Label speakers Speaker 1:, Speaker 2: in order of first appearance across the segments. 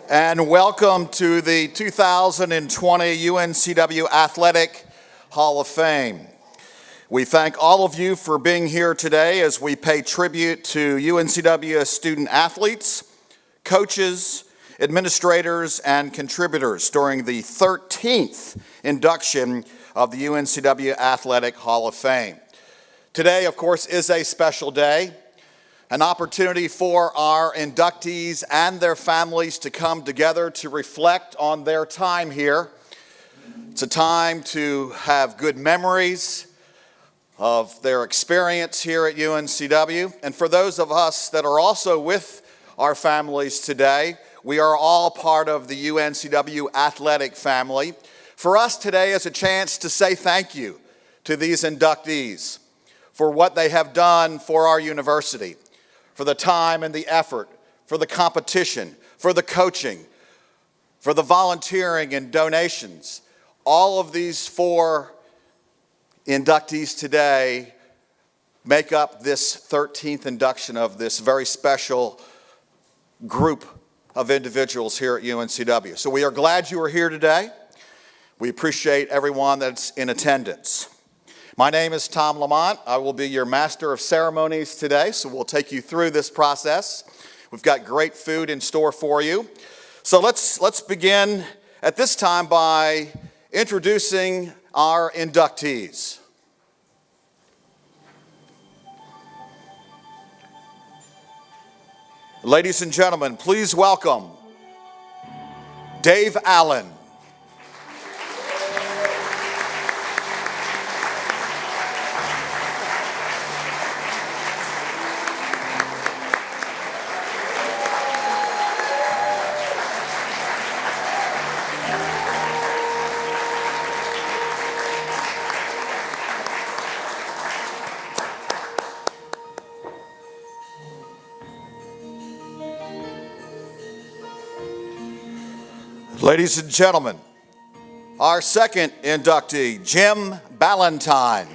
Speaker 1: And welcome to the 2020 UNCW Athletic Hall of Fame. We thank all of you for being here today as we pay tribute to UNCW student athletes, coaches, administrators, and contributors during the 13th induction of the UNCW Athletic Hall of Fame. Today, of course, is a special day. An opportunity for our inductees and their families to come together to reflect on their time here. It's a time to have good memories of their experience here at UNCW. And for those of us that are also with our families today, we are all part of the UNCW athletic family. For us today is a chance to say thank you to these inductees for what they have done for our university, for the time and the effort, for the competition, for the coaching, for the volunteering and donations. All of these four inductees today make up this 13th induction of this very special group of individuals here at UNCW. So we are glad you are here today. We appreciate everyone that's in attendance. My name is Tom Lamont. I will be your master of ceremonies today, so we'll take you through this process. We've got great food in store for you. So let's begin at this time by introducing our inductees. Ladies and gentlemen, please welcome Dave Allen. Ladies and gentlemen, our second inductee, Jim Ballantyne.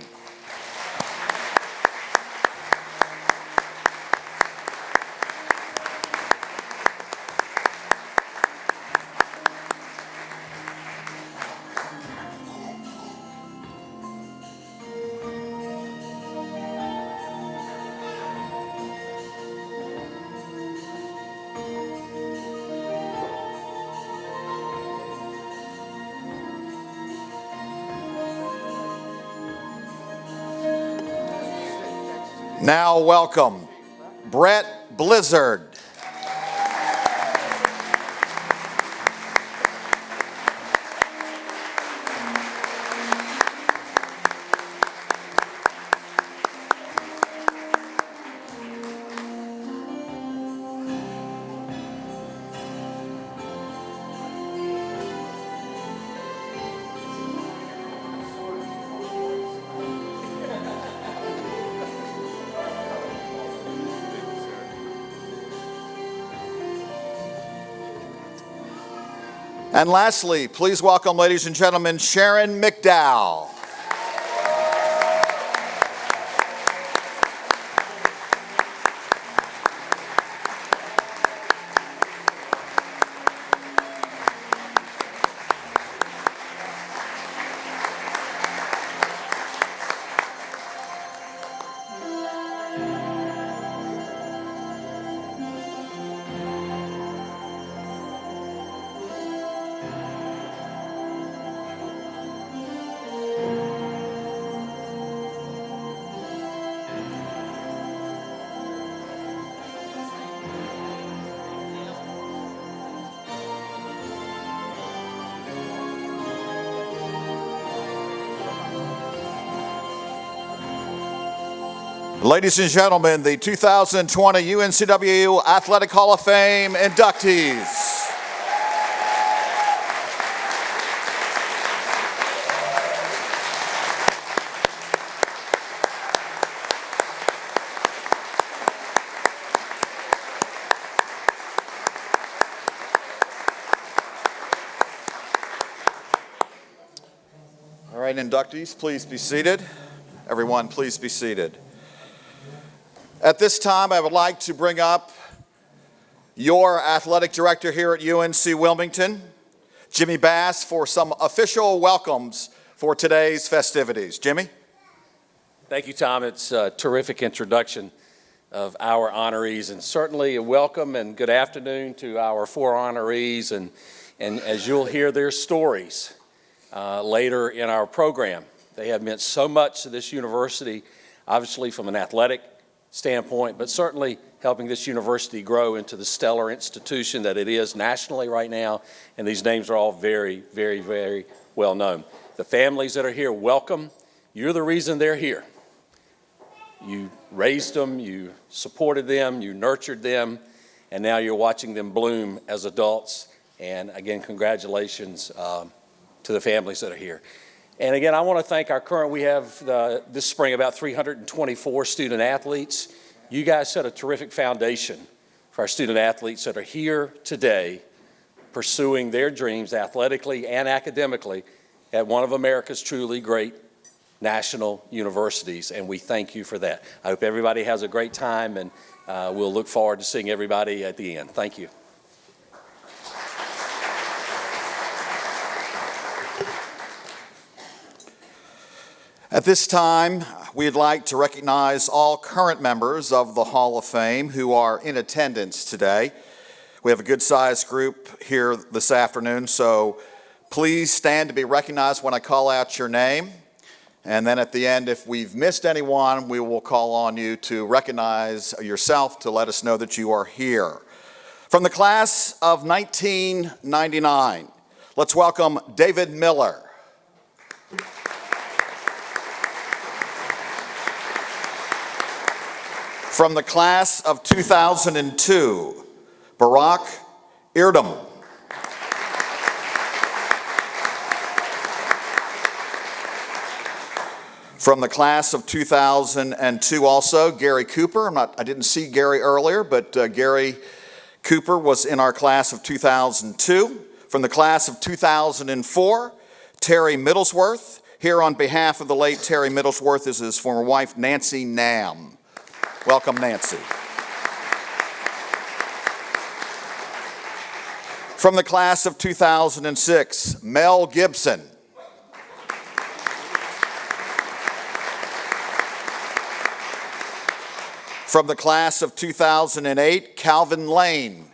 Speaker 1: Now welcome Brett Blizzard. And lastly, please welcome, ladies and gentlemen, Sharon McDowell. Ladies and gentlemen, the 2020 UNCW Athletic Hall of Fame inductees. All right, inductees, please be seated. Everyone, please be seated. At this time, I would like to bring up your athletic director here at UNC Wilmington, Jimmy Bass, for some official welcomes for today's festivities. Jimmy?
Speaker 2: Thank you, Tom. It's a terrific introduction of our honorees, and certainly a welcome and good afternoon to our 4 honorees, and as you'll hear their stories later in our program. They have meant so much to this university, obviously from an athletic standpoint, but certainly helping this university grow into the stellar institution that it is nationally right now, and these names are all very, very, very well known. The families that are here, welcome. You're the reason they're here. You raised them, you supported them, you nurtured them, and now you're watching them bloom as adults. And again, congratulations to the families that are here. And again, I want to thank our current, we have this spring about 324 student athletes. You guys set a terrific foundation for our student athletes that are here today pursuing their dreams athletically and academically at one of America's truly great national universities, and we thank you for that. I hope everybody has a great time, and we'll look forward to seeing everybody at the end. Thank you.
Speaker 1: At this time, we'd like to recognize all current members of the Hall of Fame who are in attendance today. We have a good-sized group here this afternoon, so please stand to be recognized when I call out your name. And then at the end, if we've missed anyone, we will call on you to recognize yourself to let us know that you are here. From the class of 1999, let's welcome David Miller. From the class of 2002, Barack Irdum. From the class of 2002 also, Gary Cooper. I didn't see Gary earlier, but Gary Cooper was in our class of 2002. From the class of 2004, Terry Middlesworth. Here on behalf of the late Terry Middlesworth is his former wife, Nancy Nam. Welcome, Nancy. From the class of 2006, Mel Gibson. From the class of 2008, Calvin Lane.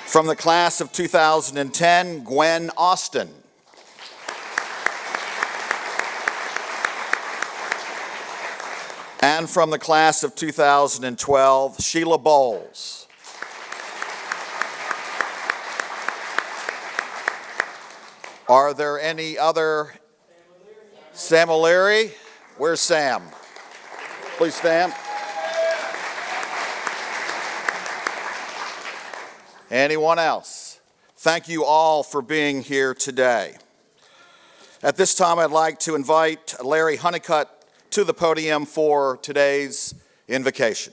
Speaker 1: From the class of 2010, Gwen Austin. And from the class of 2012, Sheila Bowles. Are there any other? Sam O'Leary? Where's Sam? Please stand. Anyone else? Thank you all for being here today. At this time, I'd like to invite Larry Honeycutt to the podium for today's invocation.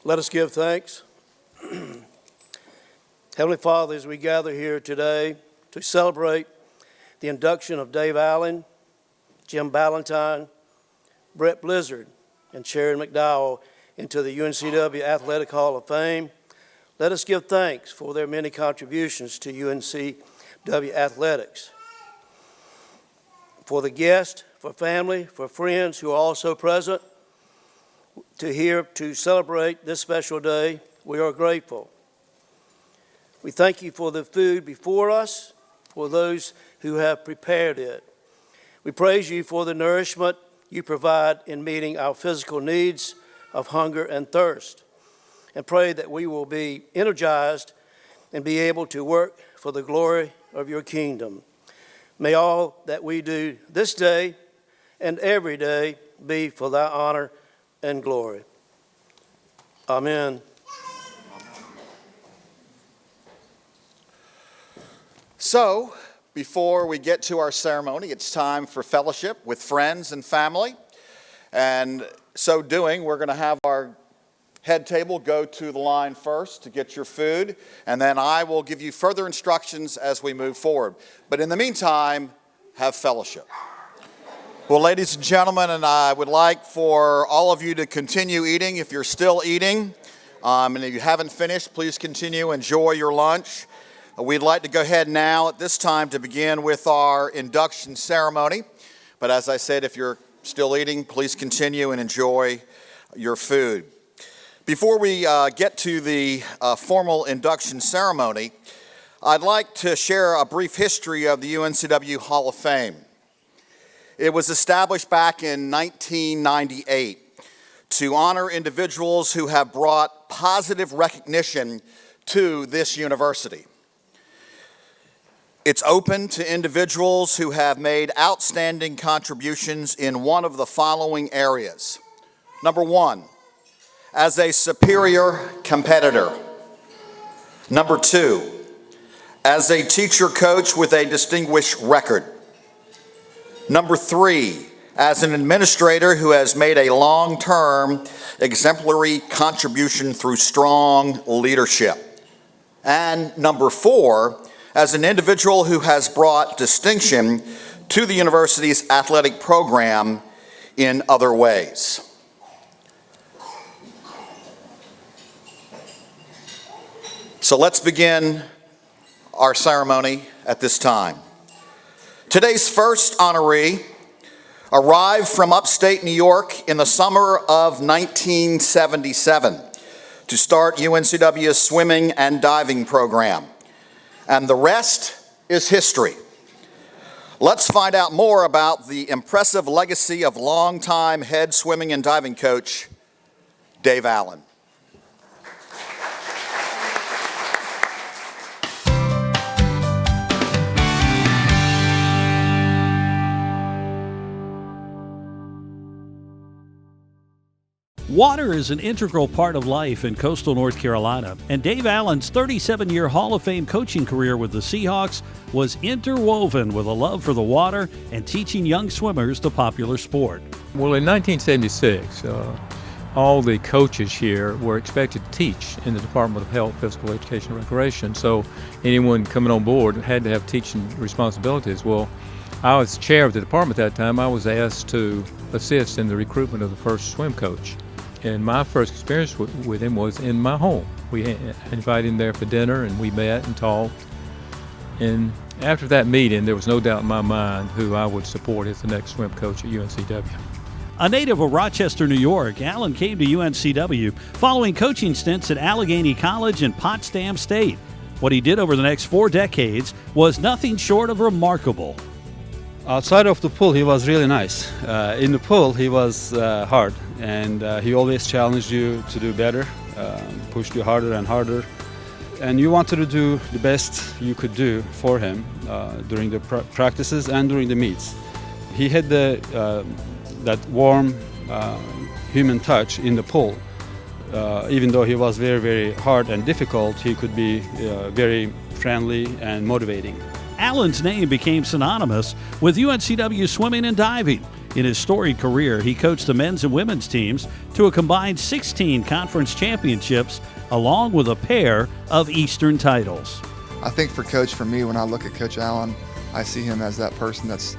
Speaker 3: Let us give thanks. Heavenly Father, as we gather here today to celebrate the induction of Dave Allen, Jim Ballantyne, Brett Blizzard, and Sharon McDowell into the UNCW Athletic Hall of Fame, let us give thanks for their many contributions to UNCW athletics. For the guests, for family, for friends who are also present, to celebrate this special day, we are grateful. We thank you for the food before us, for those who have prepared it. We praise you for the nourishment you provide in meeting our physical needs of hunger and thirst, and pray that we will be energized and be able to work for the glory of your kingdom. May all that we do this day and every day be for thy honor and glory. Amen.
Speaker 1: So, Before we get to our ceremony, it's time for fellowship with friends and family. And so doing, we're going to have our head table go to the line first to get your food, and then I will give you further instructions as we move forward. But in the meantime, have fellowship. Well, ladies and gentlemen, and I would like for all of you to continue eating if you're still eating. And if you haven't finished, please continue. Enjoy your lunch. We'd like to go ahead now at this time to begin with our induction ceremony. But as I said, if you're still eating, please continue and enjoy your food. Before we get to the formal induction ceremony, I'd like to share a brief history of the UNCW Hall of Fame. It was established back in 1998 to honor individuals who have brought positive recognition to this university. It's open to individuals who have made outstanding contributions in one of the following areas. Number one, as a superior competitor. Number two, as a teacher coach with a distinguished record. Number three, as an administrator who has made a long-term exemplary contribution through strong leadership. And number four, as an individual who has brought distinction to the university's athletic program in other ways. So let's begin our ceremony at this time. Today's first honoree arrived from upstate New York in the summer of 1977 to start UNCW's swimming and diving program. And the rest is history. Let's find out more about the impressive legacy of longtime head swimming and diving coach, Dave Allen.
Speaker 4: Water is an integral part of life in coastal North Carolina, and Dave Allen's 37-year Hall of Fame coaching career with the Seahawks was interwoven with a love for the water and teaching young swimmers the popular sport.
Speaker 5: Well, in 1976, all the coaches here were expected to teach in the Department of Health, Physical Education, and Recreation, so anyone coming on board had to have teaching responsibilities. Well, I was chair of the department at that time. I was asked to assist in the recruitment of the first swim coach. And my first experience with him was in my home. We invited him there for dinner, and we met and talked. And after that meeting, there was no doubt in my mind who I would support as the next swim coach at UNCW.
Speaker 4: A native of Rochester, New York, Allen came to UNCW following coaching stints at Allegheny College and Potsdam State. What he did over the next 4 decades was nothing short of remarkable.
Speaker 6: Outside of the pool, he was really nice. In the pool, he was hard, and he always challenged you to do better, pushed you harder and harder. And you wanted to do the best you could do for him during the practices and during the meets. He had that warm human touch in the pool. Even though he was very, very hard and difficult, he could be very friendly and motivating.
Speaker 4: Allen's name became synonymous with UNCW swimming and diving. In his storied career, he coached the men's and women's teams to a combined 16 conference championships, along with a pair of Eastern titles.
Speaker 7: I think for me, when I look at Coach Allen, I see him as that person that's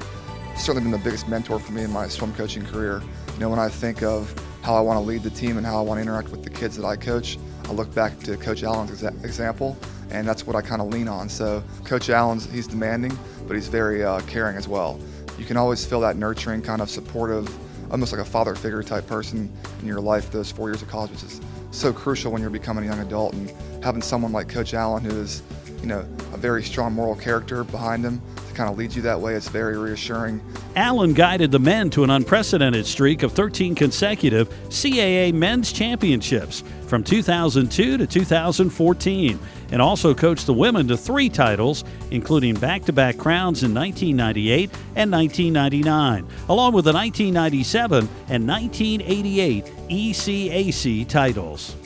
Speaker 7: certainly been the biggest mentor for me in my swim coaching career. You know, when I think of how I want to lead the team and how I want to interact with the kids that I coach, I look back to Coach Allen's example, and that's what I kind of lean on. So Coach Allen's, he's demanding, but he's very caring as well. You can always feel that nurturing, kind of supportive, almost like a father figure type person in your life those 4 years of college, which is so crucial when you're becoming a young adult. And having someone like Coach Allen, who is, you know, a very strong moral character behind him, to kind of lead you that way, it's very reassuring.
Speaker 4: Allen guided the men to an unprecedented streak of 13 consecutive CAA men's championships from 2002 to 2014, and also coached the women to 3 titles, including back-to-back crowns in 1998 and 1999, along with the 1997 and 1988 ECAC titles.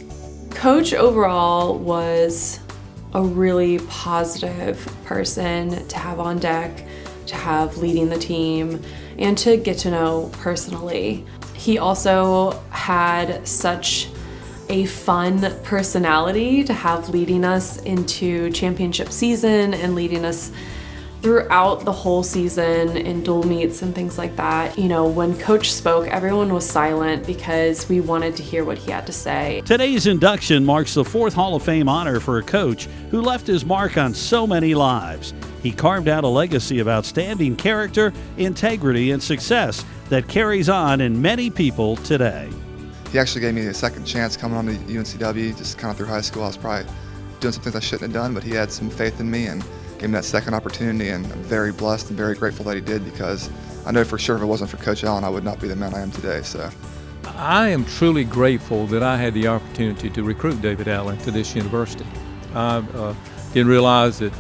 Speaker 8: Coach overall was a really positive person to have on deck, to have leading the team, and to get to know personally. He also had such a fun personality to have leading us into championship season and leading us throughout the whole season in dual meets and things like that. You know, when Coach spoke, everyone was silent because we wanted to hear what he had to say.
Speaker 4: Today's induction marks the 4th Hall of Fame honor for a coach who left his mark on so many lives. He carved out a legacy of outstanding character, integrity, and success that carries on in many people today.
Speaker 7: He actually gave me a second chance coming on to UNCW, just kind of through high school. I was probably doing some things I shouldn't have done, but he had some faith in me and gave me that second opportunity, and I'm very blessed and very grateful that he did, because I know for sure if it wasn't for Coach Allen, I would not be the man I am today. So
Speaker 5: I am truly grateful that I had the opportunity to recruit David Allen to this university. I didn't realize that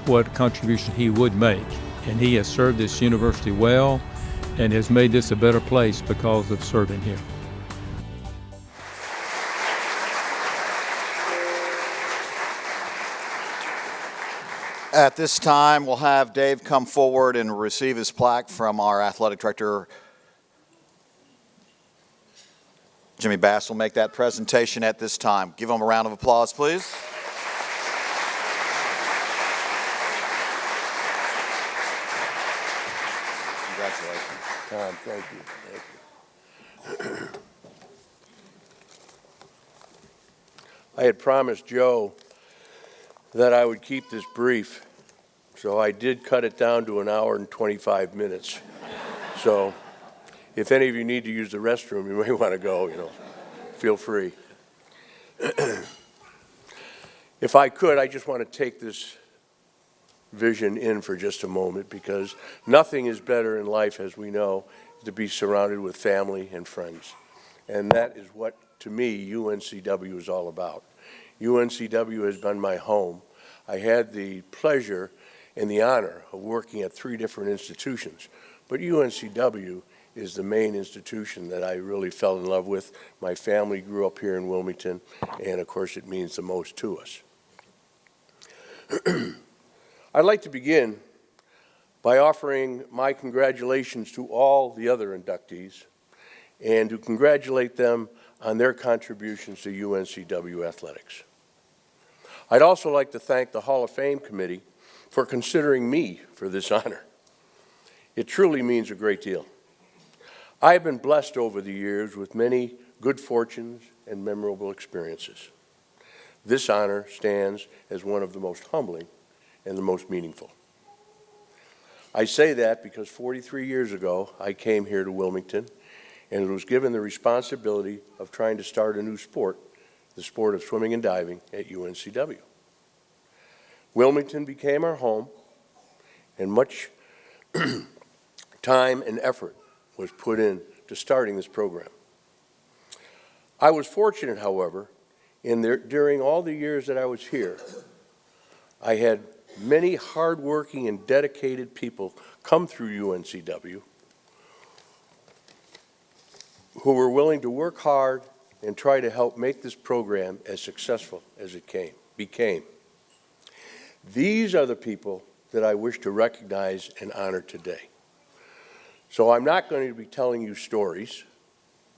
Speaker 5: what contribution he would make, and he has served this university well and has made this a better place because of serving here.
Speaker 1: At this time, we'll have Dave come forward and receive his plaque from our athletic director. Jimmy Bass will make that presentation at this time. Give him a round of applause, please. Congratulations.
Speaker 9: Tom, thank you. Thank you. I had promised Joe that I would keep this brief, so I did cut it down to an hour and 25 minutes. So if any of you need to use the restroom, you may want to go, feel free. If I could, I just want to take this vision in for just a moment, because nothing is better in life, as we know, to be surrounded with family and friends. And that is what, to me, UNCW is all about. UNCW has been my home. I had the pleasure and the honor of working at 3 different institutions, but UNCW is the main institution that I really fell in love with. My family grew up here in Wilmington, and of course it means the most to us. I'd like to begin by offering my congratulations to all the other inductees and to congratulate them on their contributions to UNCW athletics. I'd also like to thank the Hall of Fame Committee for considering me for this honor. It truly means a great deal. I have been blessed over the years with many good fortunes and memorable experiences. This honor stands as one of the most humbling and the most meaningful. I say that because 43 years ago, I came here to Wilmington and was given the responsibility of trying to start a new sport, the sport of swimming and diving at UNCW. Wilmington became our home, and much time and effort was put into starting this program. I was fortunate, however, during all the years that I was here, I had many hardworking and dedicated people come through UNCW who were willing to work hard and try to help make this program as successful as it became. These are the people that I wish to recognize and honor today. So I'm not going to be telling you stories.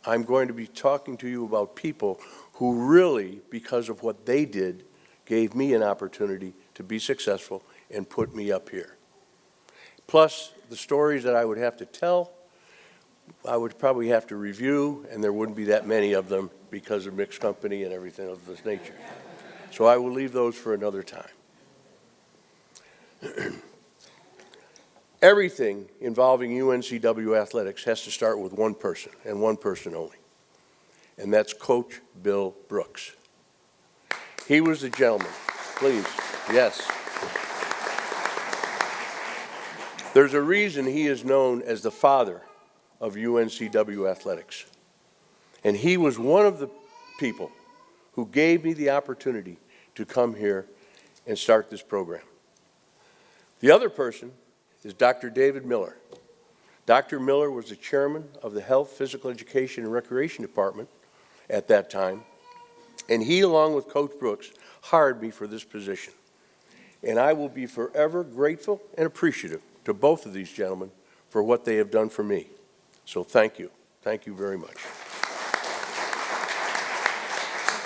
Speaker 9: I'm going to be talking to you about people who really, because of what they did, gave me an opportunity to be successful and put me up here. Plus, the stories that I would have to tell, I would probably have to review, and there wouldn't be that many of them because of mixed company and everything of this nature. So I will leave those for another time. Everything involving UNCW athletics has to start with one person, and one person only, and that's Coach Bill Brooks. He was the gentleman. Please, yes. There's a reason he is known as the father of UNCW athletics, and he was one of the people who gave me the opportunity to come here and start this program. The other person is Dr. David Miller. Dr. Miller was the chairman of the Health, Physical Education, and Recreation Department at that time, And he, along with Coach Brooks, hired me for this position. And I will be forever grateful and appreciative to both of these gentlemen for what they have done for me. So thank you. Thank you very much.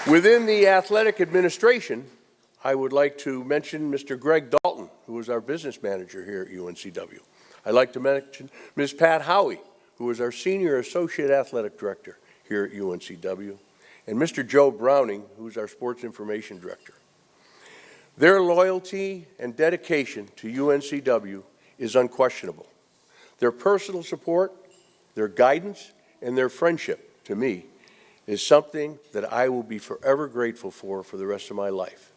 Speaker 9: Within the athletic administration, I would like to mention Mr. Greg Dalton, who is our business manager here at UNCW. I'd like to mention Ms. Pat Howie, who is our senior associate athletic director here at UNCW, and Mr. Joe Browning, who is our sports information director. Their loyalty and dedication to UNCW is unquestionable. Their personal support, their guidance, and their friendship, to me, is something that I will be forever grateful for the rest of my life.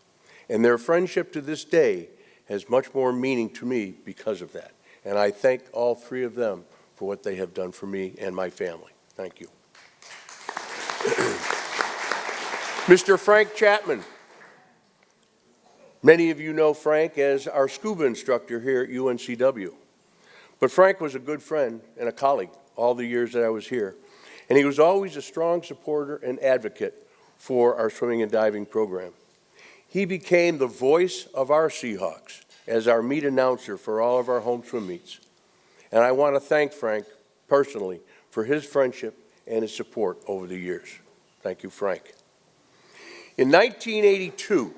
Speaker 9: And their friendship to this day has much more meaning to me because of that. And I thank all three of them for what they have done for me and my family. Thank you. Mr. Frank Chapman. Many of you know Frank as our scuba instructor here at UNCW. But Frank was a good friend and a colleague all the years that I was here. And he was always a strong supporter and advocate for our swimming and diving program. He became the voice of our Seahawks as our meet announcer for all of our home swim meets. And I want to thank Frank personally for his friendship and his support over the years. Thank you, Frank. In 1982,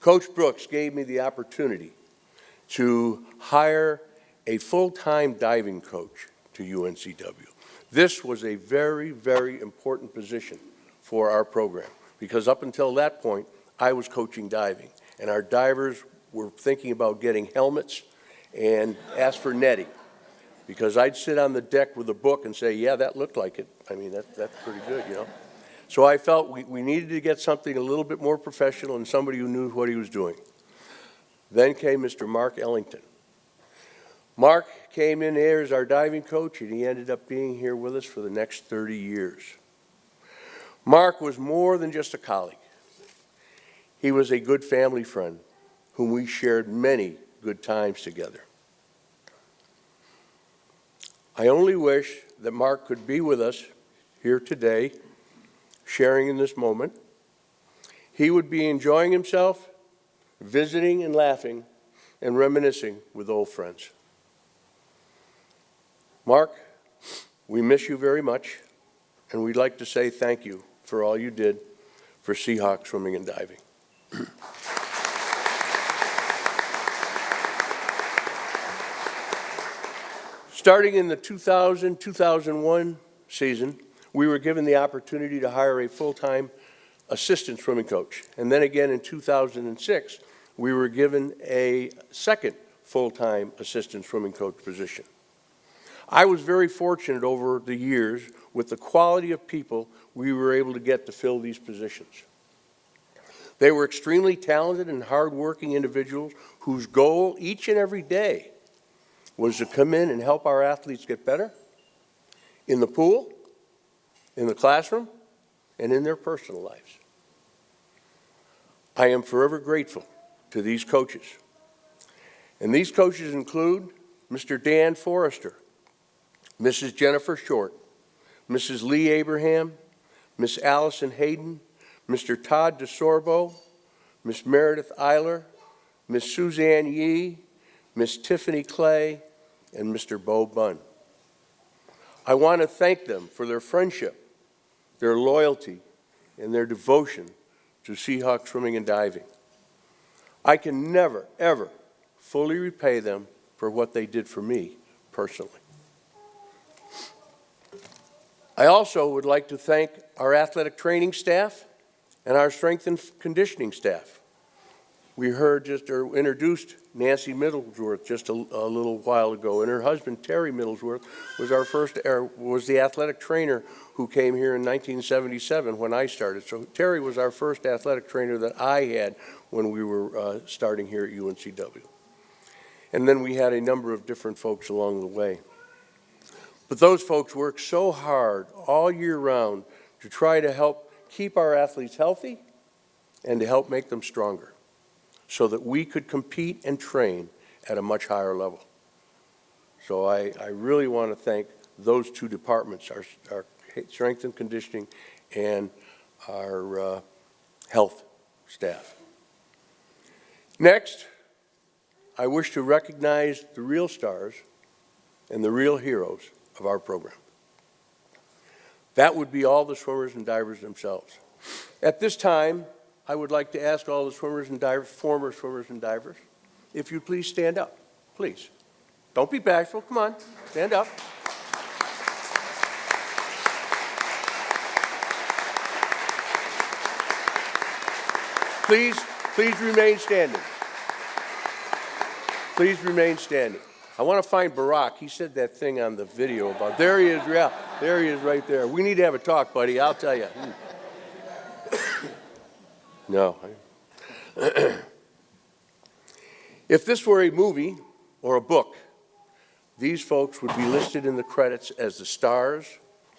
Speaker 9: Coach Brooks gave me the opportunity to hire a full-time diving coach to UNCW. This was a very, very important position for our program because up until that point, I was coaching diving, and our divers were thinking about getting helmets and asked for netting because I'd sit on the deck with a book and say, yeah, that looked like it. I mean, that's pretty good, you know. So I felt we needed to get something a little bit more professional and somebody who knew what he was doing. Then came Mr. Mark Ellington. Mark came in here as our diving coach, and he ended up being here with us for the next 30 years. Mark was more than just a colleague. He was a good family friend whom we shared many good times together. I only wish that Mark could be with us here today, sharing in this moment. He would be enjoying himself, visiting and laughing, and reminiscing with old friends. Mark, we miss you very much, and we'd like to say thank you for all you did for Seahawks swimming and diving. Starting in the 2000-2001 season, we were given the opportunity to hire a full-time assistant swimming coach. And then again in 2006, we were given a second full-time assistant swimming coach position. I was very fortunate over the years with the quality of people we were able to get to fill these positions. They were extremely talented and hardworking individuals whose goal each and every day was to come in and help our athletes get better in the pool, in the classroom, and in their personal lives. I am forever grateful to these coaches. And these coaches include Mr. Dan Forrester, Mrs. Jennifer Short, Mrs. Lee Abraham, Miss Allison Hayden, Mr. Todd DeSorbo, Miss Meredith Eiler, Miss Suzanne Yee, Miss Tiffany Clay, and Mr. Bo Bunn. I want to thank them for their friendship, their loyalty, and their devotion to Seahawks swimming and diving. I can never, ever fully repay them for what they did for me personally. I also would like to thank our athletic training staff and our strength and conditioning staff. We introduced Nancy Middlesworth just a little while ago, and her husband, Terry Middlesworth, was the athletic trainer who came here in 1977 when I started. So Terry was our first athletic trainer that I had when we were starting here at UNCW. And then we had a number of different folks along the way. But those folks worked so hard all year round to try to help keep our athletes healthy and to help make them stronger so that we could compete and train at a much higher level. So I really want to thank those two departments, our strength and conditioning and our health staff. Next, I wish to recognize the real stars and the real heroes of our program. That would be all the swimmers and divers themselves. At this time, I would like to ask all the swimmers and divers, former swimmers and divers, if you'd please stand up, please. Don't be bashful, come on, stand up. Please remain standing. Please remain standing. I want to find Barack. He said that thing on the video about, there he is, yeah, there he is right there. We need to have a talk, buddy, I'll tell you. No. If this were a movie or a book, these folks would be listed in the credits as the stars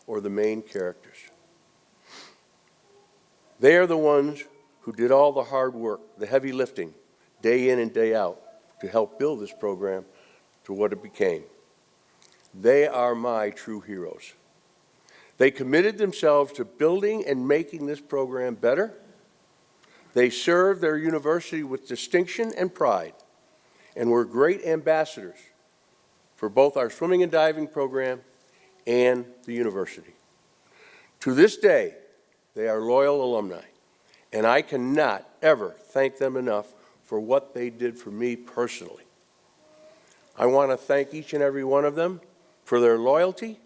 Speaker 9: or the main characters. They are the ones who did all the hard work, the heavy lifting, day in and day out, to help build this program to what it became. They are my true heroes. They committed themselves to building and making this program better. They served their university with distinction and pride and were great ambassadors for both our swimming and diving program and the university. To this day, they are loyal alumni, and I cannot ever thank them enough for what they did for me personally. I want to thank each and every one of them for their loyalty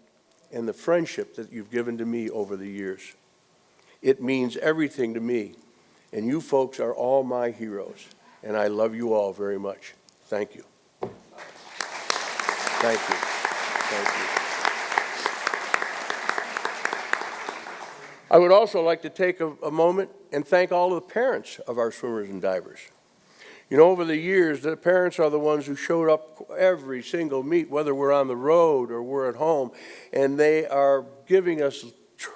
Speaker 9: and the friendship that you've given to me over the years. It means everything to me, and you folks are all my heroes, and I love you all very much. Thank you. Thank you. Thank you. I would also like to take a moment and thank all of the parents of our swimmers and divers. You know, over the years, the parents are the ones who showed up every single meet, whether we're on the road or we're at home, and they are giving us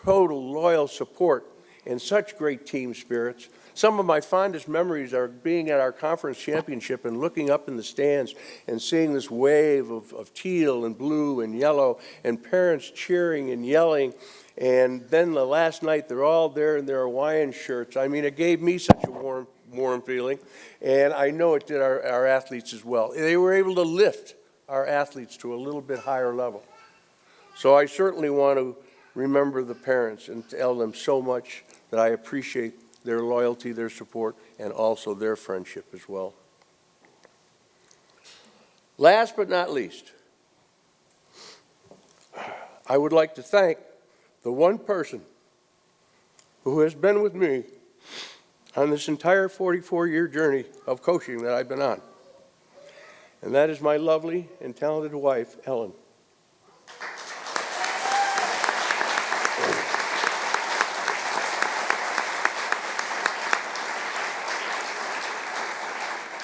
Speaker 9: total loyal support and such great team spirits. Some of my fondest memories are being at our conference championship and looking up in the stands and seeing this wave of teal and blue and yellow and parents cheering and yelling. And then the last night, they're all there in their Hawaiian shirts. I mean, it gave me such a warm feeling, and I know it did our athletes as well. They were able to lift our athletes to a little bit higher level. So I certainly want to remember the parents and tell them so much that I appreciate their loyalty, their support, and also their friendship as well. Last but not least, I would like to thank the one person who has been with me on this entire 44-year journey of coaching that I've been on. And that is my lovely and talented wife, Ellen.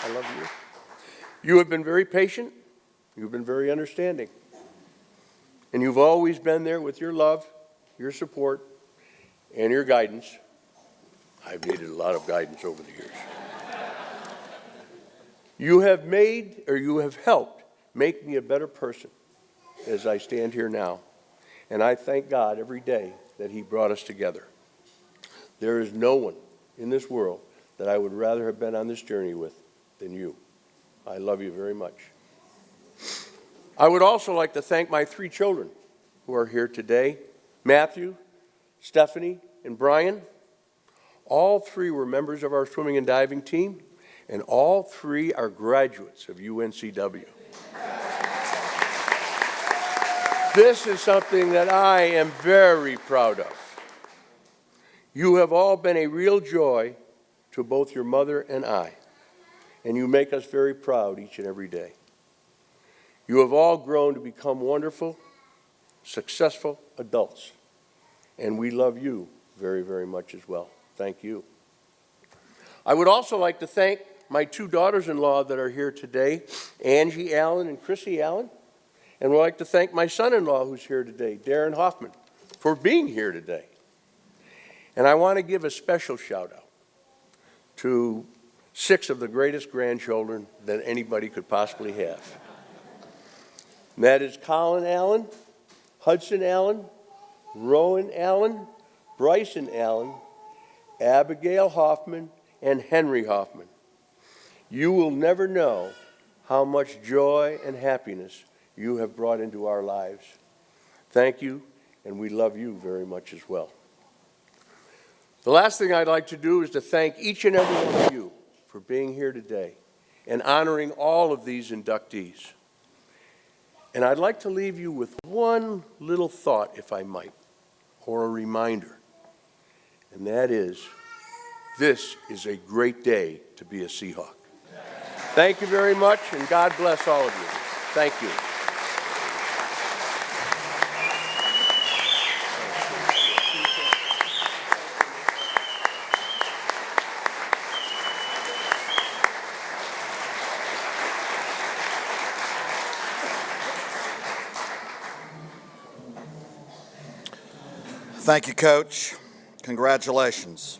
Speaker 9: I love you. You have been very patient. You've been very understanding. And you've always been there with your love, your support, and your guidance. I've needed a lot of guidance over the years. You have made, or you have helped, make me a better person as I stand here now. And I thank God every day that He brought us together. There is no one in this world that I would rather have been on this journey with than you. I love you very much. I would also like to thank my 3 children who are here today, Matthew, Stephanie, and Brian. All 3 were members of our swimming and diving team, and all 3 are graduates of UNCW. This is something that I am very proud of. You have all been a real joy to both your mother and I, and you make us very proud each and every day. You have all grown to become wonderful, successful adults, and we love you very, very much as well. Thank you. I would also like to thank my 2 daughters-in-law that are here today, Angie Allen and Chrissy Allen, and would like to thank my son-in-law who's here today, Darren Hoffman, for being here today. And I want to give a special shout-out to 6 of the greatest grandchildren that anybody could possibly have. And that is Colin Allen, Hudson Allen, Rowan Allen, Bryson Allen, Abigail Hoffman, and Henry Hoffman. You will never know how much joy and happiness you have brought into our lives. Thank you, and we love you very much as well. The last thing I'd like to do is to thank each and every one of you for being here today and honoring all of these inductees. And I'd like to leave you with one little thought, if I might, or a reminder, and that is, this is a great day to be a Seahawk. Thank you very much, and God bless all of you. Thank you.
Speaker 1: Thank you, Coach. Congratulations.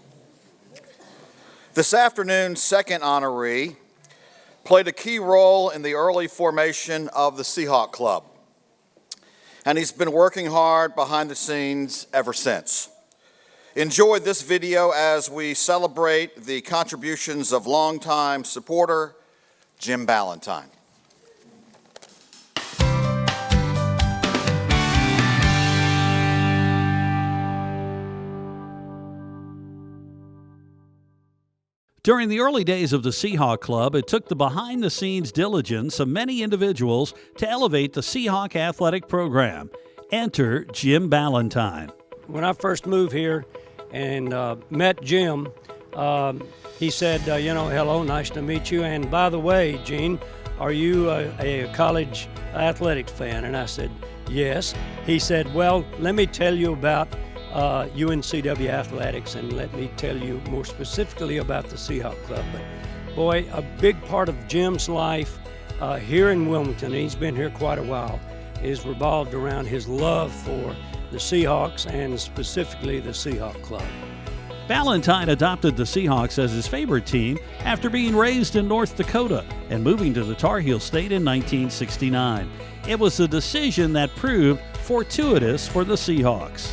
Speaker 1: This afternoon's second honoree played a key role in the early formation of the Seahawk Club, and he's been working hard behind the scenes ever since. Enjoy this video as we celebrate the contributions of longtime supporter Jim Ballantyne.
Speaker 4: During the early days of the Seahawk Club, it took the behind-the-scenes diligence of many individuals to elevate the Seahawk athletic program. Enter Jim Ballantyne.
Speaker 10: When I first moved here and met Jim, he said, hello, nice to meet you. And by the way, Gene, are you a college athletics fan? And I said, yes. He said, well, let me tell you about UNCW athletics, and let me tell you more specifically about the Seahawk Club. But boy, a big part of Jim's life here in Wilmington, he's been here quite a while, is revolved around his love for the Seahawks and specifically the Seahawk Club.
Speaker 4: Ballantyne adopted the Seahawks as his favorite team after being raised in North Dakota and moving to the Tar Heel State in 1969. It was a decision that proved fortuitous for the Seahawks.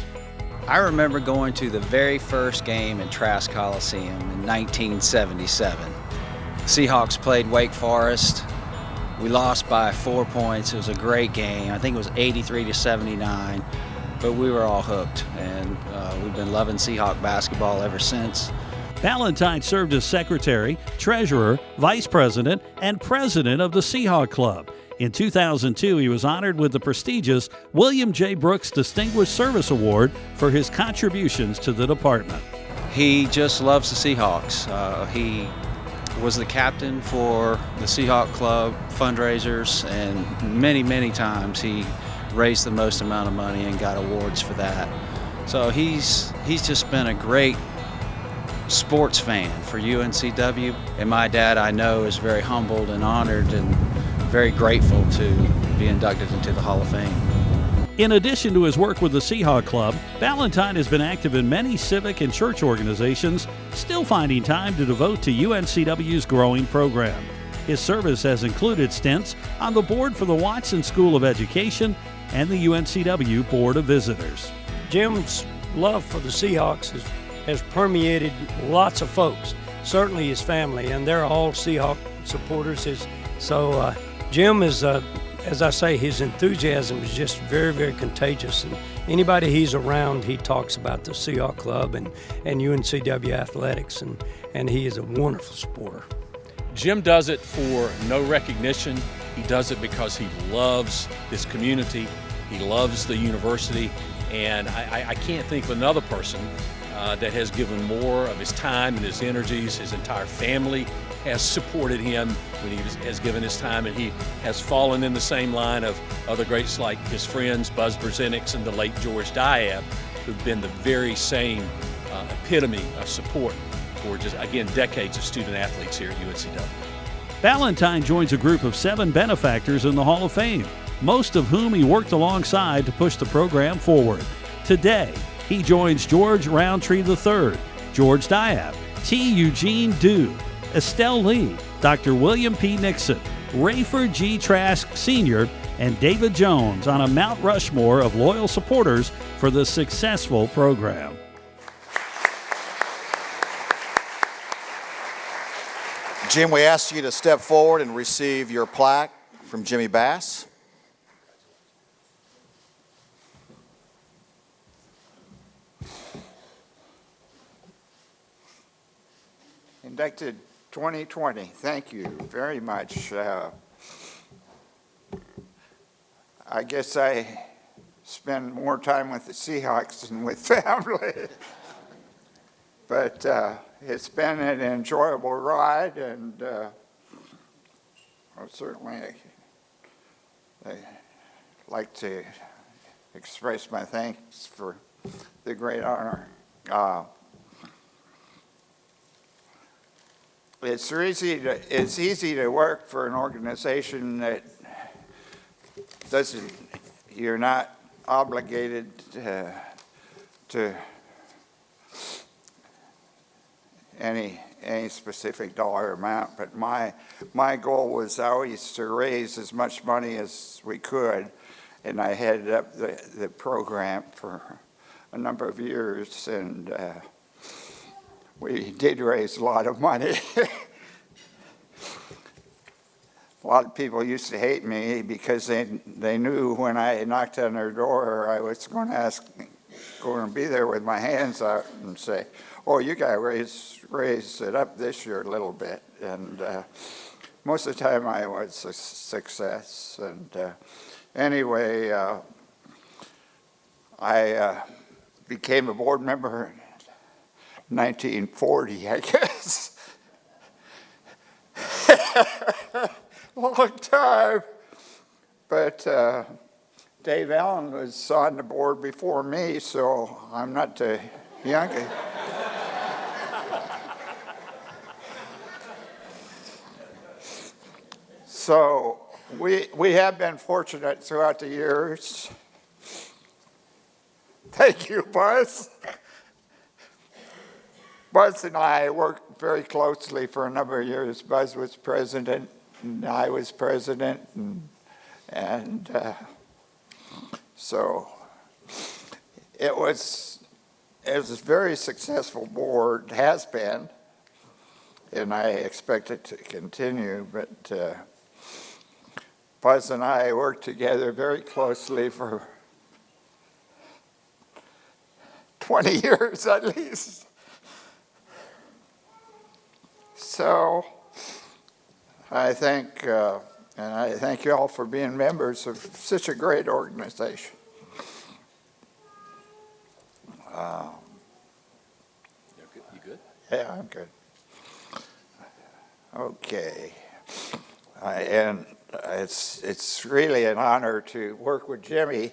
Speaker 11: I remember going to the very first game in Trask Coliseum in 1977. Seahawks played Wake Forest. We lost by 4 points. It was a great game. I think it was 83-79, but we were all hooked, and we've been loving Seahawk basketball ever since.
Speaker 4: Ballantyne served as secretary, treasurer, vice president, and president of the Seahawk Club. In 2002, he was honored with the prestigious William J. Brooks Distinguished Service Award for his contributions to the department.
Speaker 11: He just loves the Seahawks. He was the captain for the Seahawk Club fundraisers, and many, many times he raised the most amount of money and got awards for that. So he's just been a great sports fan for UNCW, and my dad, I know, is very humbled and honored and very grateful to be inducted into the Hall of Fame.
Speaker 4: In addition to his work with the Seahawk Club, Ballantyne has been active in many civic and church organizations, still finding time to devote to UNCW's growing program. His service has included stints on the board for the Watson School of Education and the UNCW Board of Visitors.
Speaker 10: Jim's love for the Seahawks has permeated lots of folks, certainly his family, and they're all Seahawk supporters. So Jim is, as I say, his enthusiasm is just very, very contagious. And anybody he's around, he talks about the Seahawk Club and UNCW athletics, and he is a wonderful supporter.
Speaker 2: Jim does it for no recognition. He does it because he loves this community. He loves the university. And I can't think of another person that has given more of his time and his energies. His entire family has supported him when he has given his time, and he has fallen in the same line of other greats like his friends Buzz Berzinix and the late George Diab, who've been the very same epitome of support for just, again, decades of student athletes here at UNCW.
Speaker 4: Ballantyne joins a group of 7 benefactors in the Hall of Fame, most of whom he worked alongside to push the program forward. Today, he joins George Roundtree III, George Diab, T. Eugene Dew, Estelle Lee, Dr. William P. Nixon, Rayford G. Trask Sr., and David Jones on a Mount Rushmore of loyal supporters for the successful program.
Speaker 1: Jim, we ask you to step forward and receive your plaque from Jimmy Bass.
Speaker 12: Inducted 2020. Thank you very much. I guess I spend more time with the Seahawks than with family. But it's been an enjoyable ride, and certainly I'd like to express my thanks for the great honor. It's easy to work for an organization that doesn't, you're not obligated to any specific dollar amount, but my goal was always to raise as much money as we could, and I headed up the program for a number of years, and we did raise a lot of money. A lot of people used to hate me because they knew when I knocked on their door I was going to be there with my hands out and say, "Oh, you got to raise it up this year a little bit." And most of the time I was a success. And anyway, I became a board member in 1940, I guess. Long time. But Dave Allen was on the board before me, so I'm not the youngest. So we have been fortunate throughout the years. Thank you, Buzz. Buzz and I worked very closely for a number of years. Buzz was president, and I was president, and so it was a very successful board, has been, and I expect it to continue. But Buzz and I worked together very closely for 20 years at least. So I thank you all for being members of such a great organization.
Speaker 2: You good?
Speaker 12: Yeah, I'm good. Okay, and it's really an honor to work with Jimmy.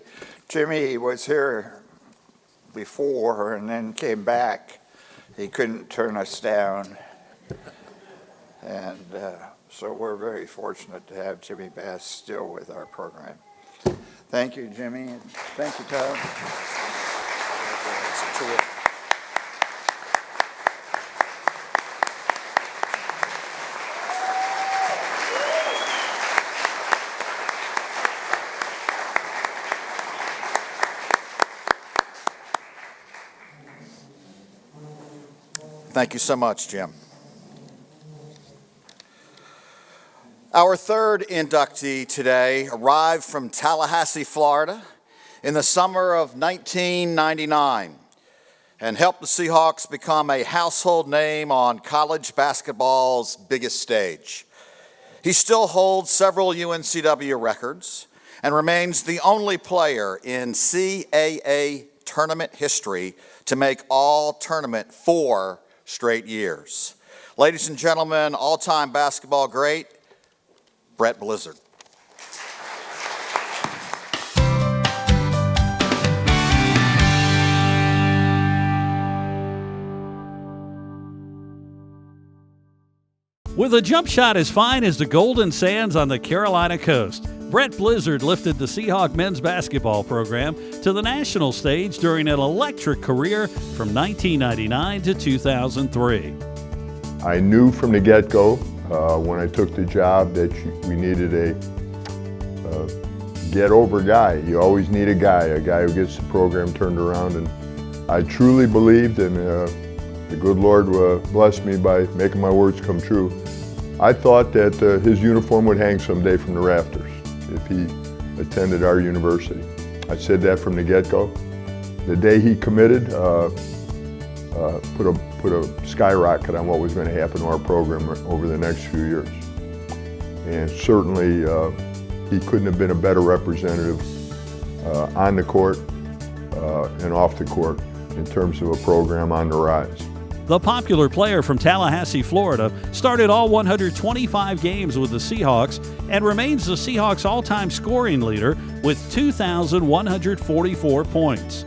Speaker 12: Jimmy was here before and then came back. He couldn't turn us down. And so we're very fortunate to have Jimmy Bass still with our program. Thank you, Jimmy, and thank you, Tom.
Speaker 1: Thank you so much, Jim. Our third inductee today arrived from Tallahassee, Florida in the summer of 1999 and helped the Seahawks become a household name on college basketball's biggest stage. He still holds several UNCW records and remains the only player in CAA tournament history to make all tournament 4 straight years. Ladies and gentlemen, all-time basketball great, Brett Blizzard.
Speaker 4: With a jump shot as fine as the golden sands on the Carolina coast, Brett Blizzard lifted the Seahawk men's basketball program to the national stage during an electric career from 1999 to 2003.
Speaker 13: I knew from the get-go when I took the job that we needed a get-over guy. You always need a guy who gets the program turned around, and I truly believed, and the good Lord blessed me by making my words come true, I thought that his uniform would hang someday from the rafters if he attended our university. I said that from the get-go. The day he committed, put a skyrocket on what was going to happen to our program over the next few years. And certainly, he couldn't have been a better representative on the court and off the court in terms of a program on the rise.
Speaker 4: The popular player from Tallahassee, Florida, started all 125 games with the Seahawks and remains the Seahawks' all-time scoring leader with 2,144 points.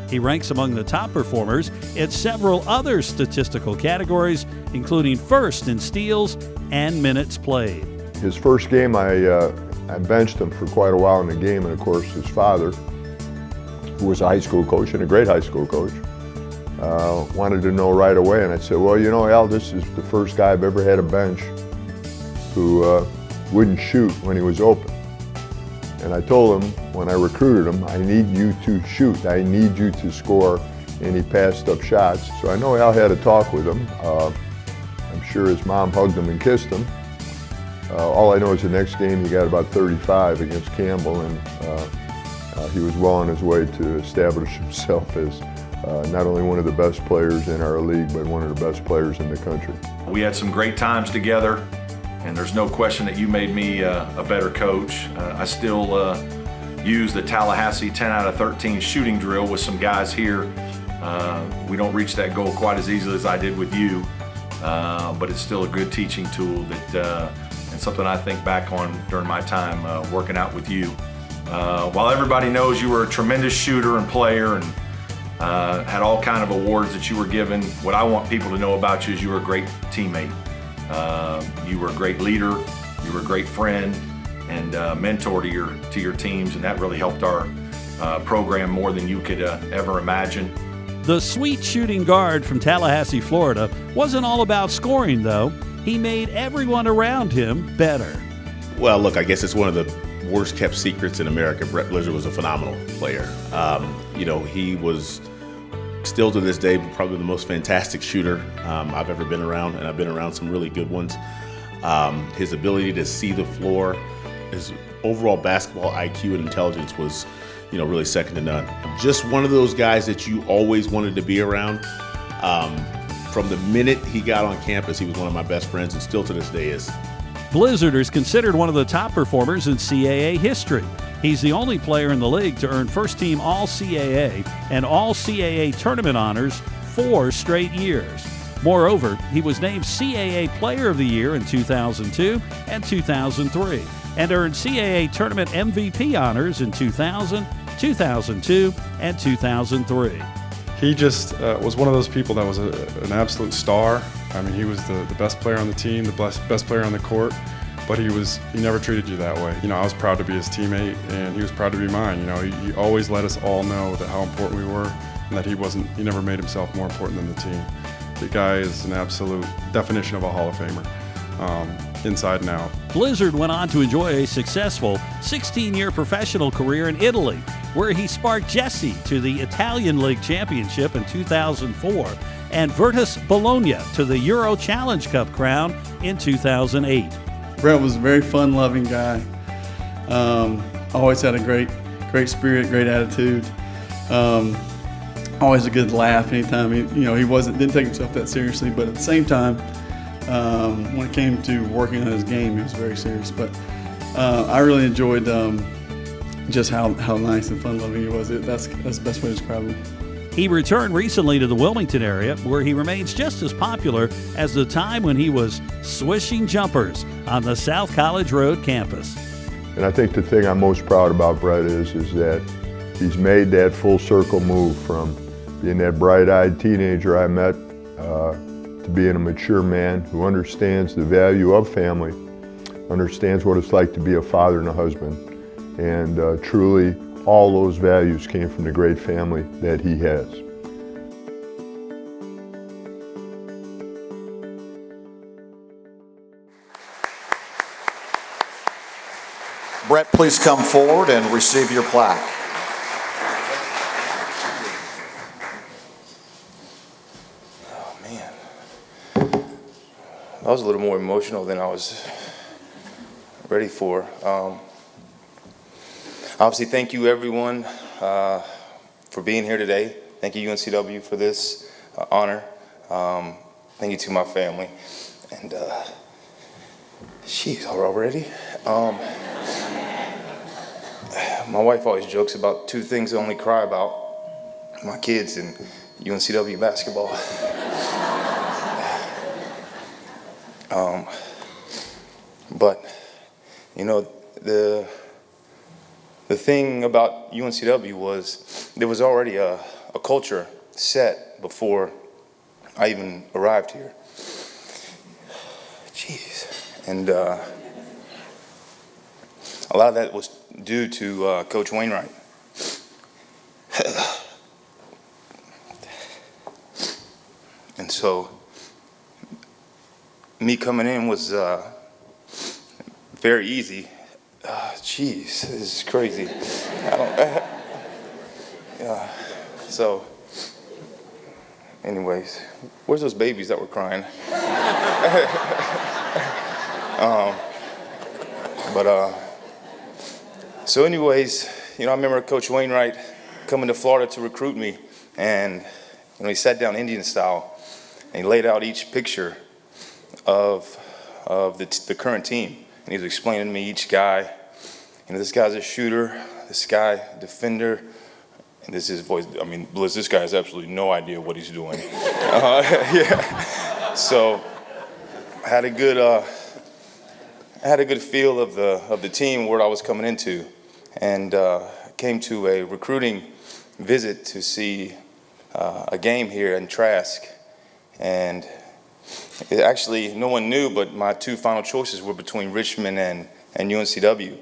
Speaker 4: He ranks among the top performers in several other statistical categories, including first in steals and minutes played.
Speaker 13: His first game, I benched him for quite a while in the game, and of course his father, who was a high school coach and a great high school coach, wanted to know right away, and I said, well, you know, Al, this is the first guy I've ever had a bench who wouldn't shoot when he was open. And I told him, when I recruited him, I need you to shoot, I need you to score, and he passed up shots. So I know Al had a talk with him. I'm sure his mom hugged him and kissed him. All I know is the next game he got about 35 against Campbell, and he was well on his way to establish himself as not only one of the best players in our league, but one of the best players in the country.
Speaker 14: We had some great times together, and there's no question that you made me a better coach. I still use the Tallahassee 10 out of 13 shooting drill with some guys here. We don't reach that goal quite as easily as I did with you, but it's still a good teaching tool that, and something I think back on during my time working out with you. While everybody knows you were a tremendous shooter and player and had all kind of awards that you were given, what I want people to know about you is you were a great teammate. You were a great leader, you were a great friend and mentor to your teams, and that really helped our program more than you could ever imagine.
Speaker 4: The sweet shooting guard from Tallahassee, Florida, wasn't all about scoring, though. He made everyone around him better.
Speaker 15: Well, look, I guess it's one of the worst kept secrets in America. Brett Blizzard was a phenomenal player. You know, he was still to this day probably the most fantastic shooter I've ever been around, and I've been around some really good ones. His ability to see the floor, his overall basketball IQ and intelligence was, you know, really second to none. Just one of those guys that you always wanted to be around. From the minute he got on campus, he was one of my best friends, and still to this day is.
Speaker 4: Blizzard is considered one of the top performers in CAA history. He's the only player in the league to earn first-team All-CAA and All-CAA tournament honors 4 straight years. Moreover, he was named CAA Player of the Year in 2002 and 2003 and earned CAA Tournament MVP honors in 2000, 2002, and 2003.
Speaker 16: He just was one of those people that was an absolute star. I mean, he was the best player on the team, the best player on the court, but he never treated you that way. You know, I was proud to be his teammate, and he was proud to be mine. You know, he always let us all know that how important we were, and that he never made himself more important than the team. The guy is an absolute definition of a Hall of Famer, inside and out.
Speaker 4: Blizzard went on to enjoy a successful 16-year professional career in Italy, where he sparked Jesse to the Italian League Championship in 2004 and Virtus Bologna to the Euro Challenge Cup crown in 2008.
Speaker 17: Brett was a very fun-loving guy. Always had a great spirit, great attitude. Always a good laugh anytime he didn't take himself that seriously, but at the same time, when it came to working on his game, he was very serious. But I really enjoyed just how nice and fun-loving he was. That's the best way to describe him.
Speaker 4: He returned recently to the Wilmington area, where he remains just as popular as the time when he was swishing jumpers on the South College Road campus.
Speaker 13: And I think the thing I'm most proud about Brett is that he's made that full circle move from being that bright-eyed teenager I met to being a mature man who understands the value of family, understands what it's like to be a father and a husband, and truly all those values came from the great family that he has.
Speaker 1: Brett, please come forward and receive your plaque.
Speaker 18: was a little more emotional than I was ready for. Obviously, thank you everyone for being here today. Thank you UNCW for this honor. Thank you to my family. And she's already. My wife always jokes about two things I only cry about: my kids and UNCW basketball. But you know, the thing about UNCW was there was already a culture set before I even arrived here. Jeez. And a lot of that was due to Coach Wainwright. And so me coming in was very easy. Jeez, this is crazy. So, anyways, where's those babies that were crying? So anyways, you know, I remember Coach Wainwright coming to Florida to recruit me, and he sat down Indian style, and he laid out each picture of the current team, and he was explaining to me each guy. You know, this guy's a shooter, this guy defender, and this is his voice. I mean, Bliss, this guy has absolutely no idea what he's doing. Yeah. So I had a good feel of the team, what I was coming into, and came to a recruiting visit to see a game here in Trask, and actually no one knew, but my two final choices were between Richmond and UNCW.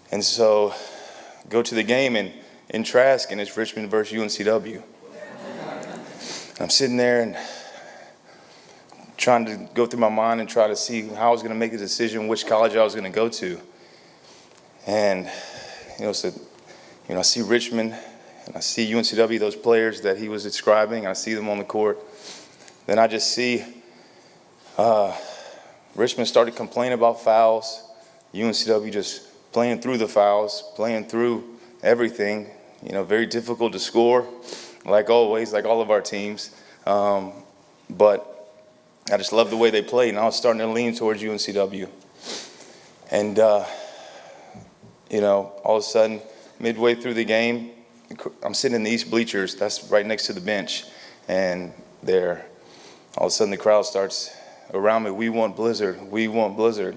Speaker 18: And so go to the game in Trask, and it's Richmond versus UNCW. I'm sitting there and trying to go through my mind and try to see how I was going to make a decision, which college I was going to go to. And I see Richmond, and I see UNCW, those players that he was describing, and I see them on the court. Then I just see Richmond started complaining about fouls, UNCW just playing through the fouls, playing through everything. You know, very difficult to score, like always, like all of our teams. But I just loved the way they played, and I was starting to lean towards UNCW. And, all of a sudden, midway through the game, I'm sitting in the East bleachers. That's right next to the bench. And there, all of a sudden, the crowd starts around me. We want Blizzard. We want Blizzard.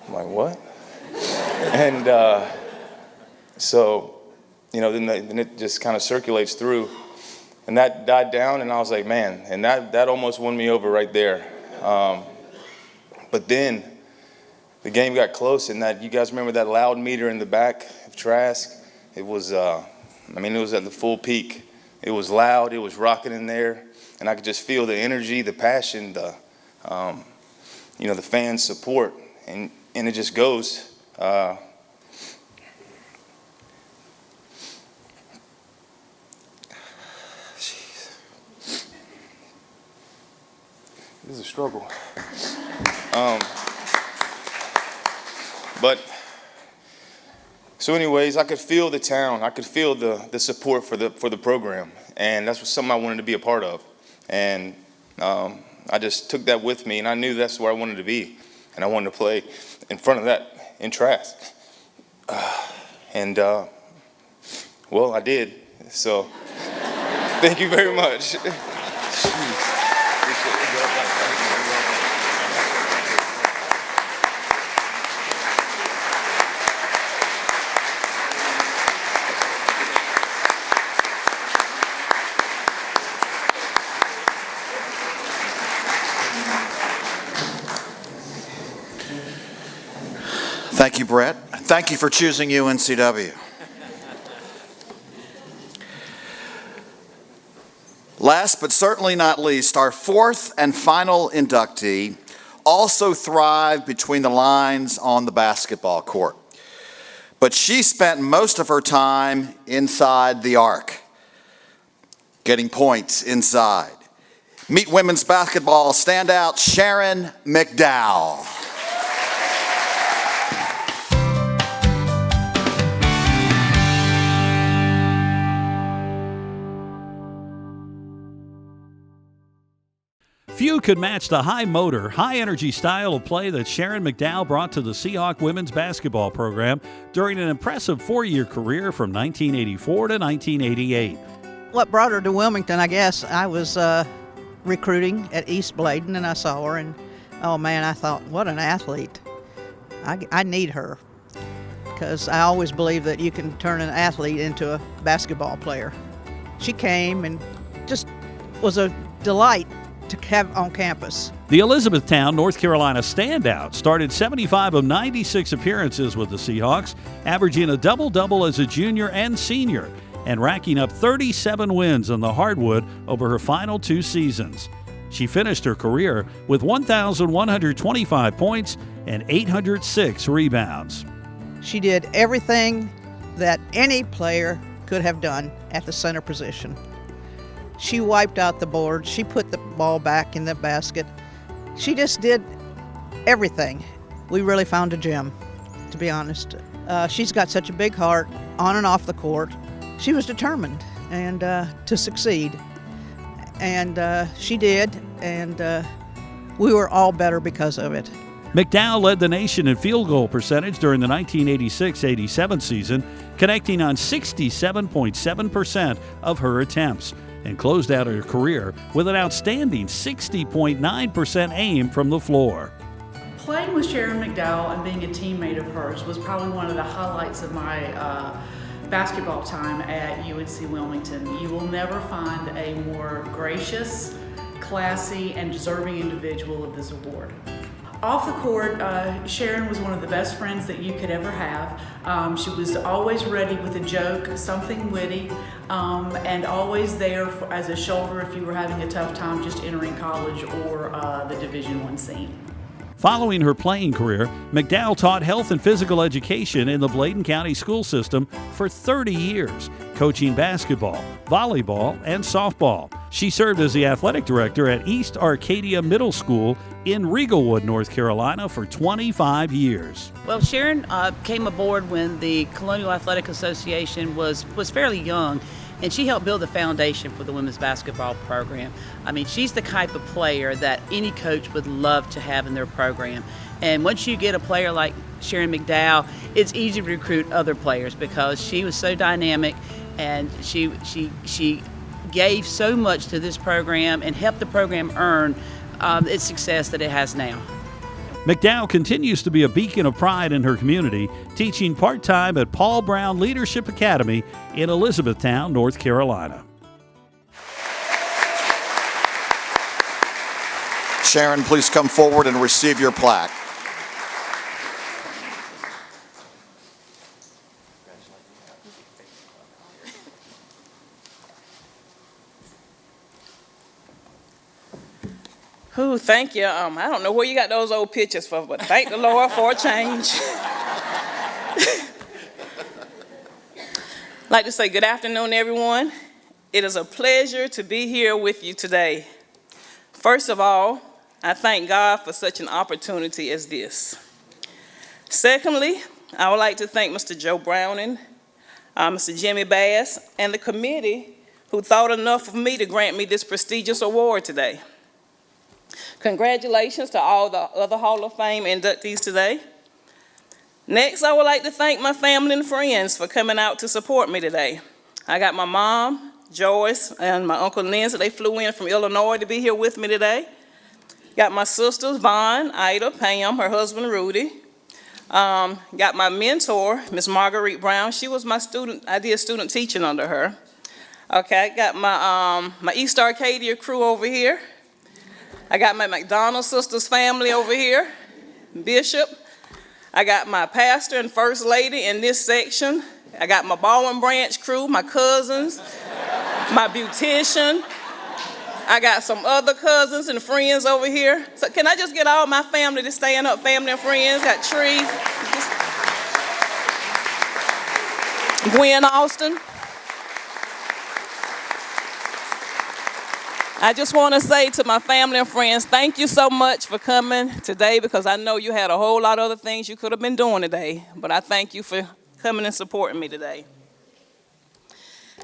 Speaker 18: I'm like, what? And then it just kind of circulates through. And that died down, and I was like, man, and that almost won me over right there. But then the game got close, and that, you guys remember that loud meter in the back of Trask? It was, it was at the full peak. It was loud, it was rocking in there, and I could just feel the energy, the passion, the fans' support, and it just goes. This is a struggle. So anyways, I could feel the town. I could feel the support for the program, and that's something I wanted to be a part of. And I just took that with me, and I knew that's where I wanted to be, and I wanted to play in front of that in Trask. Well, I did. So thank you very much.
Speaker 1: Thank you, Brett. Thank you for choosing UNCW. Last but certainly not least, our fourth and final inductee also thrived between the lines on the basketball court. But she spent most of her time inside the arc, getting points inside, Meet women's basketball standout Sharon McDowell.
Speaker 4: Few could match the high motor, high energy style of play that Sharon McDowell brought to the Seahawk women's basketball program during an impressive 4-year career from 1984 to 1988.
Speaker 19: What brought her to Wilmington, I guess, I was recruiting at East Bladen, and I saw her, and oh man, I thought, what an athlete. I need her, because I always believe that you can turn an athlete into a basketball player. She came and just was a delight to have on campus.
Speaker 4: The Elizabethtown, North Carolina standout started 75 of 96 appearances with the Seahawks, averaging a double-double as a junior and senior, and racking up 37 wins on the hardwood over her final 2 seasons. She finished her career with 1,125 points and 806 rebounds.
Speaker 19: She did everything that any player could have done at the center position. She wiped out the board. She put the ball back in the basket. She just did everything. We really found a gem, to be honest. She's got such a big heart on and off the court. She was determined and to succeed. And she did, and we were all better because of it.
Speaker 4: McDowell led the nation in field goal percentage during the 1986-87 season, connecting on 67.7% of her attempts, and closed out her career with an outstanding 60.9% aim from the floor.
Speaker 20: Playing with Sharon McDowell and being a teammate of hers was probably one of the highlights of my basketball time at UNC Wilmington. You will never find a more gracious, classy, and deserving individual of this award. Off the court, Sharon was one of the best friends that you could ever have. She was always ready with a joke, something witty, and always there as a shoulder if you were having a tough time just entering college or the Division I scene.
Speaker 4: Following her playing career, McDowell taught health and physical education in the Bladen County school system for 30 years, coaching basketball, volleyball, and softball. She served as the athletic director at East Arcadia Middle School in Riegelwood, North Carolina for 25 years.
Speaker 21: Well, Sharon came aboard when the Colonial Athletic Association was fairly young, and she helped build the foundation for the women's basketball program. I mean, she's the type of player that any coach would love to have in their program. And once you get a player like Sharon McDowell, it's easy to recruit other players because she was so dynamic, and she gave so much to this program and helped the program earn its success that it has now.
Speaker 4: McDowell continues to be a beacon of pride in her community, teaching part-time at Paul Brown Leadership Academy in Elizabethtown, North Carolina.
Speaker 1: Sharon, please come forward and receive your plaque.
Speaker 22: Ooh, thank you. I don't know where you got those old pictures from, but thank the Lord for a change. I'd like to say good afternoon, everyone. It is a pleasure to be here with you today. First of all, I thank God for such an opportunity as this. Secondly, I would like to thank Mr. Joe Browning, Mr. Jimmy Bass, and the committee who thought enough of me to grant me this prestigious award today. Congratulations to all the other Hall of Fame inductees today. Next, I would like to thank my family and friends for coming out to support me today. I got my mom, Joyce, and my Uncle Nancy. They flew in from Illinois to be here with me today. Got my sisters, Vaughn, Ida, Pam, her husband, Rudy. Got my mentor, Miss Marguerite Brown. She was my student. I did student teaching under her. Okay, I got my East Arcadia crew over here. I got my McDonald Sisters family over here, Bishop. I got my pastor and first lady in this section. I got my Baldwin Branch crew, my cousins, my beautician. I got some other cousins and friends over here. So can I just get all my family to stand up, family and friends? Got Tree, Gwen Austin. I just want to say to my family and friends, thank you so much for coming today, because I know you had a whole lot of other things you could have been doing today, but I thank you for coming and supporting me today.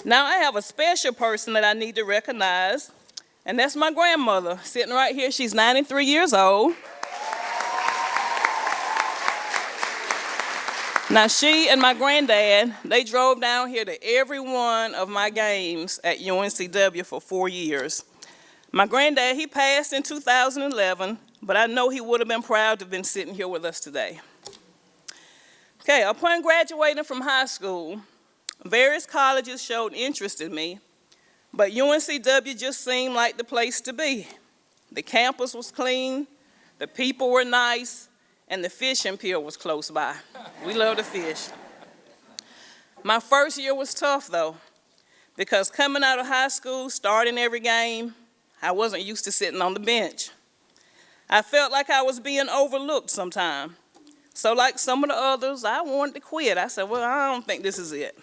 Speaker 22: Now I have a special person that I need to recognize, and that's my grandmother sitting right here. She's 93 years old. Now she and my granddad, they drove down here to every one of my games at UNCW for 4 years. My granddad, he passed in 2011, but I know he would have been proud to have been sitting here with us today. Okay, upon graduating from high school, various colleges showed interest in me, but UNCW just seemed like the place to be. The campus was clean, the people were nice, and the fishing pier was close by. We love to fish. My first year was tough though, because coming out of high school, starting every game, I wasn't used to sitting on the bench. I felt like I was being overlooked sometimes. So like some of the others, I wanted to quit. I said, well, I don't think this is it.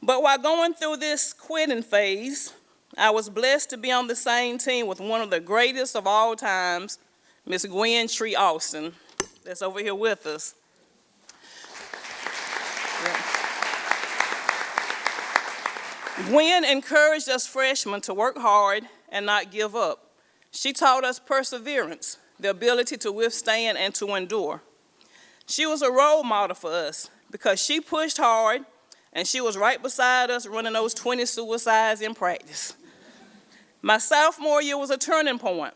Speaker 22: But while going through this quitting phase, I was blessed to be on the same team with one of the greatest of all times, Miss Gwen Tree Austin, that's over here with us. Yeah. Gwen encouraged us freshmen to work hard and not give up. She taught us perseverance, the ability to withstand and to endure. She was a role model for us because she pushed hard and she was right beside us running those 20 suicides in practice. My sophomore year was a turning point.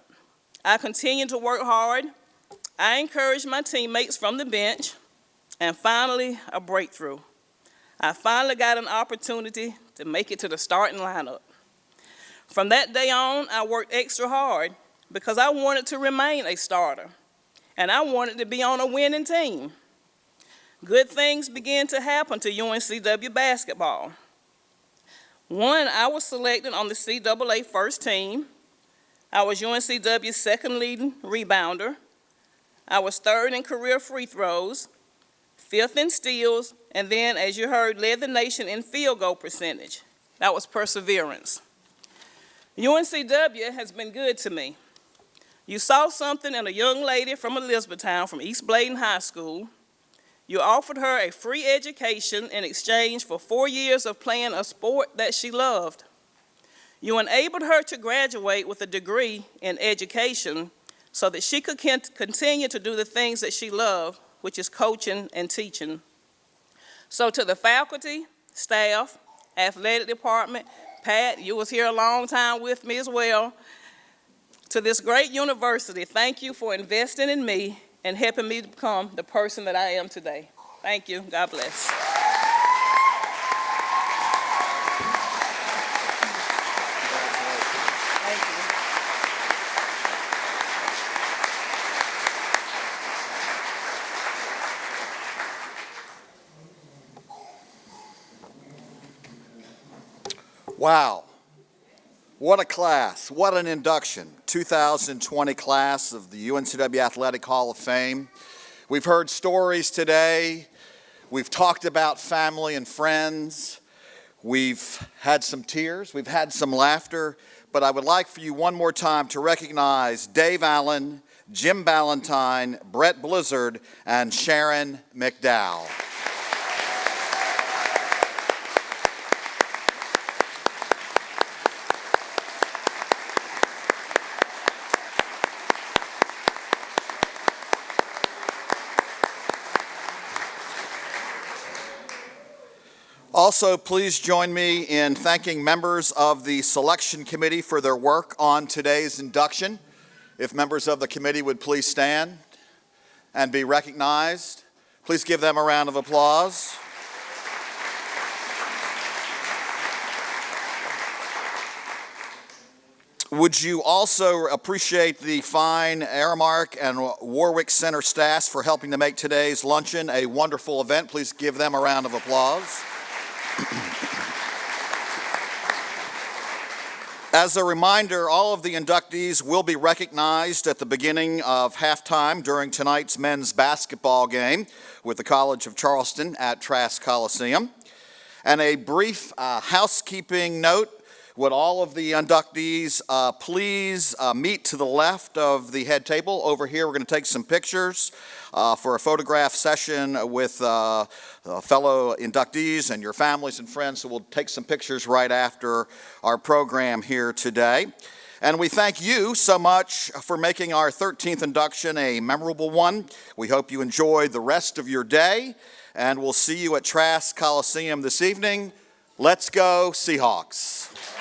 Speaker 22: I continued to work hard. I encouraged my teammates from the bench, and finally, a breakthrough. I finally got an opportunity to make it to the starting lineup. From that day on, I worked extra hard because I wanted to remain a starter, and I wanted to be on a winning team. Good things began to happen to UNCW basketball. One, I was selected on the CAA first team. I was UNCW's second leading rebounder. I was third in career free throws, fifth in steals, and then, as you heard, led the nation in field goal percentage. That was perseverance. UNCW has been good to me. You saw something in a young lady from Elizabethtown from East Bladen High School. You offered her a free education in exchange for 4 years of playing a sport that she loved. You enabled her to graduate with a degree in education so that she could continue to do the things that she loved, which is coaching and teaching. So to the faculty, staff, athletic department, Pat, you was here a long time with me as well. To this great university, thank you for investing in me and helping me to become the person that I am today. Thank you. God bless.
Speaker 1: Wow. What a class. What an induction. 2020 class of the UNCW Athletic Hall of Fame. We've heard stories today. We've talked about family and friends. We've had some tears. We've had some laughter. But I would like for you one more time to recognize Dave Allen, Jim Ballantyne, Brett Blizzard, and Sharon McDowell. Also, please join me in thanking members of the selection committee for their work on today's induction. If members of the committee would please stand and be recognized. Please give them a round of applause. Would you also appreciate the fine Aramark and Warwick Center staffs for helping to make today's luncheon a wonderful event? Please give them a round of applause. As a reminder, all of the inductees will be recognized at the beginning of halftime during tonight's men's basketball game with the College of Charleston at Trask Coliseum. And a brief housekeeping note, would all of the inductees please meet to the left of the head table? Over here, we're going to take some pictures for a photograph session with fellow inductees and your families and friends. So we'll take some pictures right after our program here today. And we thank you so much for making our 13th induction a memorable one. We hope you enjoy the rest of your day, and we'll see you at Trask Coliseum this evening. Let's go Seahawks.